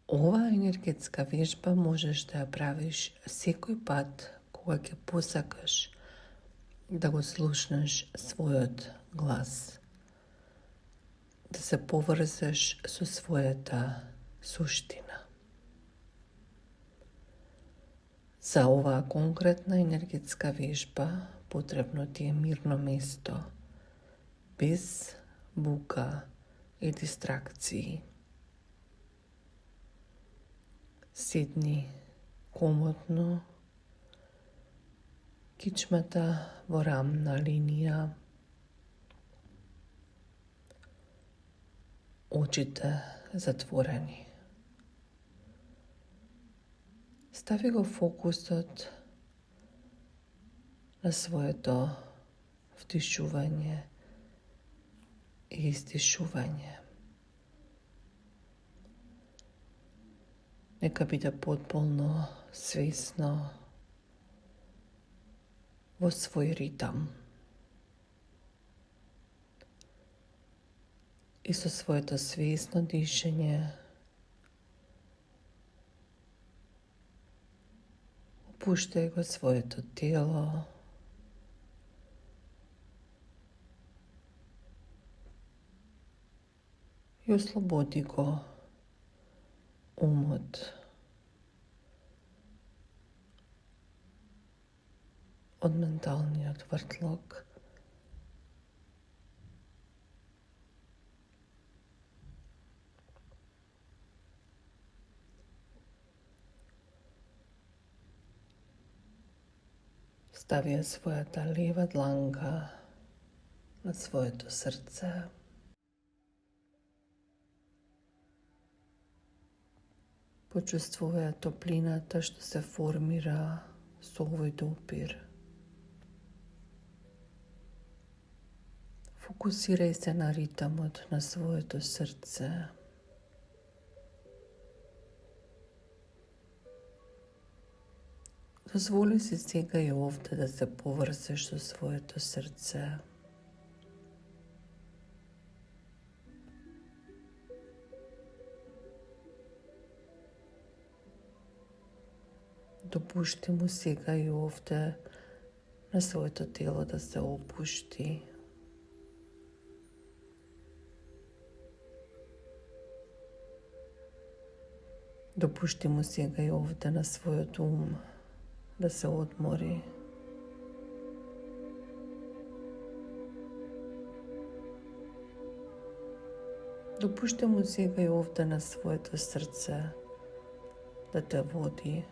Ова енергетска вежба можеш да ја правиш секој пат кога ќе посакаш да го слушнеш својот глас, да се поврзеш со својата суштина. За оваа конкретна енергетска вежба потребно ти е мирно место, без бука и дистракции. Седни комотно, кичмата во рамна линија, очите затворени. Стави го фокусот на своето вдишување и издишување. Нека биде потполно свесно во свој ритам. И со своето свесно дишење опуштај го своето тело, и ослободи го умот од менталниот вртлок. Стави ја својата лева дланка на своето срце. Почувствувај топлината што се формира со овој допир. Фокусирај се на ритамот на своето срце. Дозволи си сега и овде да се поврзеш со своето срце. Допушти му сега и овде на своето тело да се опушти. Допушти му сега и овде на својот ум да се одмори. Допушти му сега и овде на своето срце да те води.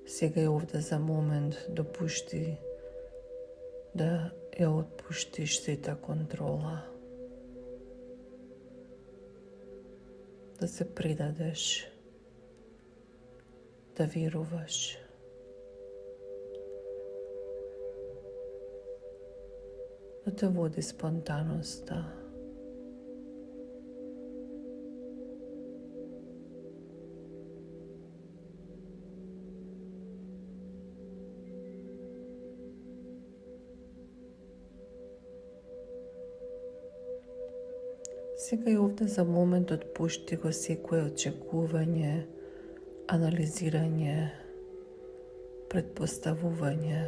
Сега и овде за момент допушти да ја отпуштиш сета контрола. Да се предадеш, да веруваш. Да те води спонтаноста. Сега и овде за момент отпушти го секое очекување, анализирање, предпоставување.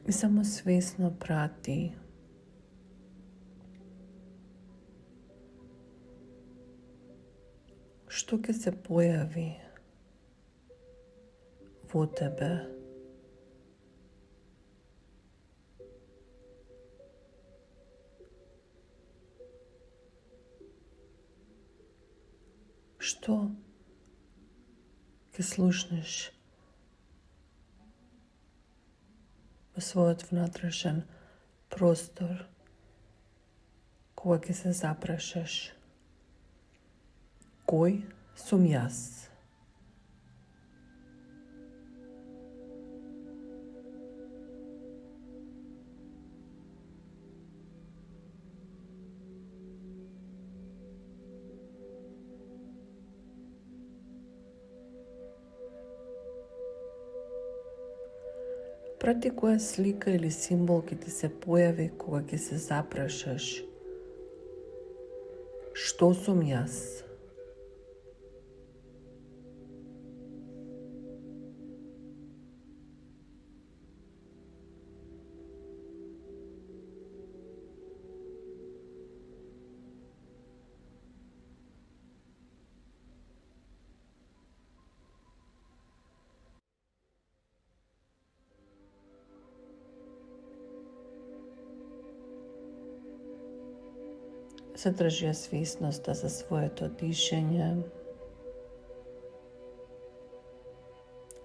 И само свесно прати. Што ќе се појави во тебе? Што ќе слушнеш во својот внатрешен простор кога ќе се запрашаш? Кој сум јас? Прати која слика или символ ќе ти се појави кога ќе се запрашаш што сум јас? Задржи ја свесноста за своето дишење.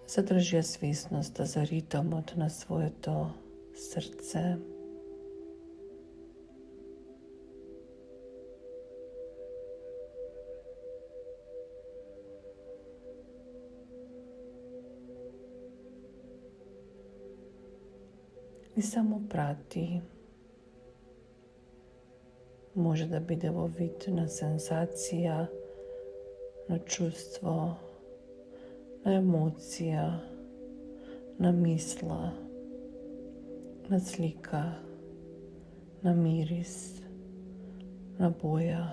Задржи ја свесноста за ритмот на своето срце. И само прати. Може да биде во вид на сензација, на чувство, на емоција, на мисла, на слика, на мирис, на боја,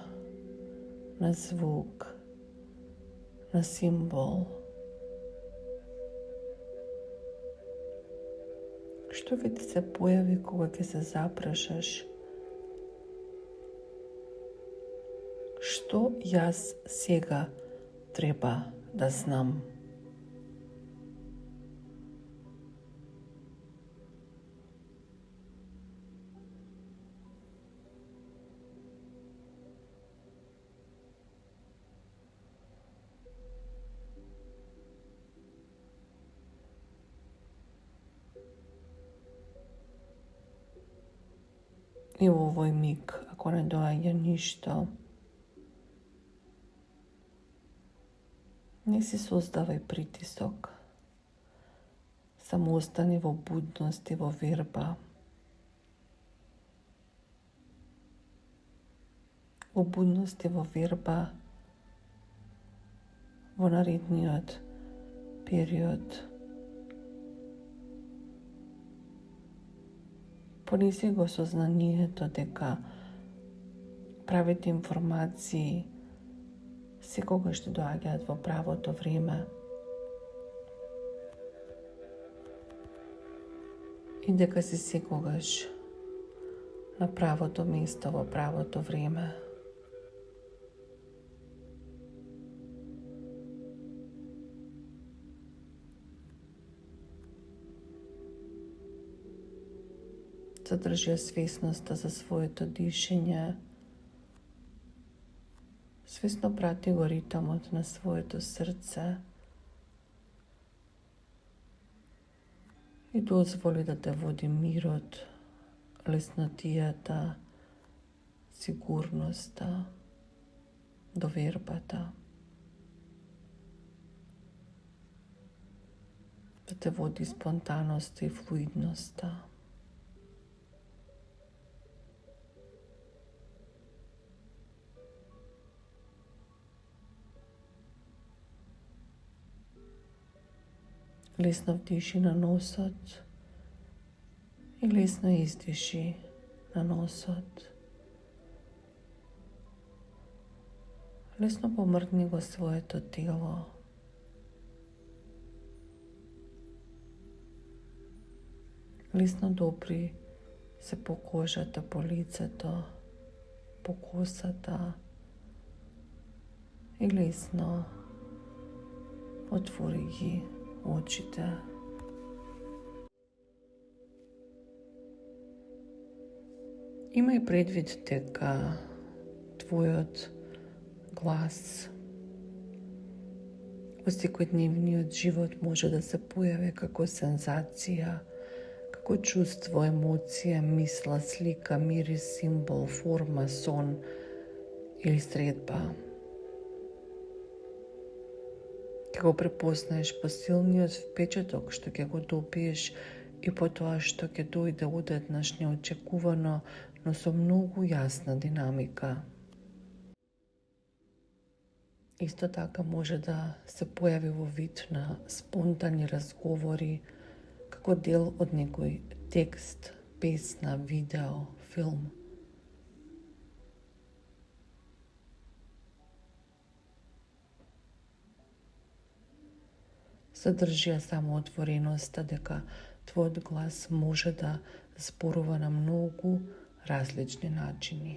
на звук, на символ. Што ќе ти се појави кога ќе се запрашаш што јас сега треба да знам? И во овој миг, ако не доаѓа ништо, не си создавај притисок. Само остани во будност и во верба. Во будност и во верба во наредниот период. Понеси го сознанието дека правите информации секогаш ще доаѓаат во правото време и дека си секогаш на правото место во правото време. Задржи ја свесноста за своето дишење. Свесно прати го ритмот на своето срце и дозволи да те води мирот, леснотијата, сигурноста, довербата. Да те води спонтаноста и флуидноста. Лесно вдиши на носот и лесно издиши на носот. Лесно помрдни го своето тело. Лесно допри се по кожата, по лицето, по косата и лесно отвори ги очите. Имај предвид дека твојот глас во секојдневниот живот може да се појави како сензација, како чувство, емоција, мисла, слика, мирис, символ, форма, сон или средба. Ќе го препознаеш по силниот впечаток што ќе го добиеш и по тоа што ќе дојде одеднаш неочекувано, но со многу јасна динамика. Исто така може да се појави во вид на спонтани разговори, како дел од некој текст, песна, видео, филм. Задржи ја само отвореноста дека твојот глас може да зборува на многу различни начини.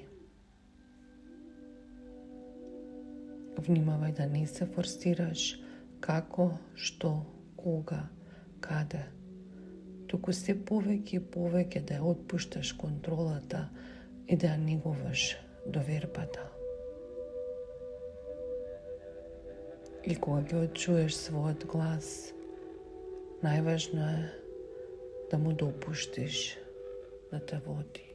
Внимавај да не се форсираш како, што, кога, каде. Туку се повеќе и повеќе да ја отпушташ контролата и да ја негуваш довербата. И кога ќе чуеш својот глас, најважно е да му допуштиш да те води.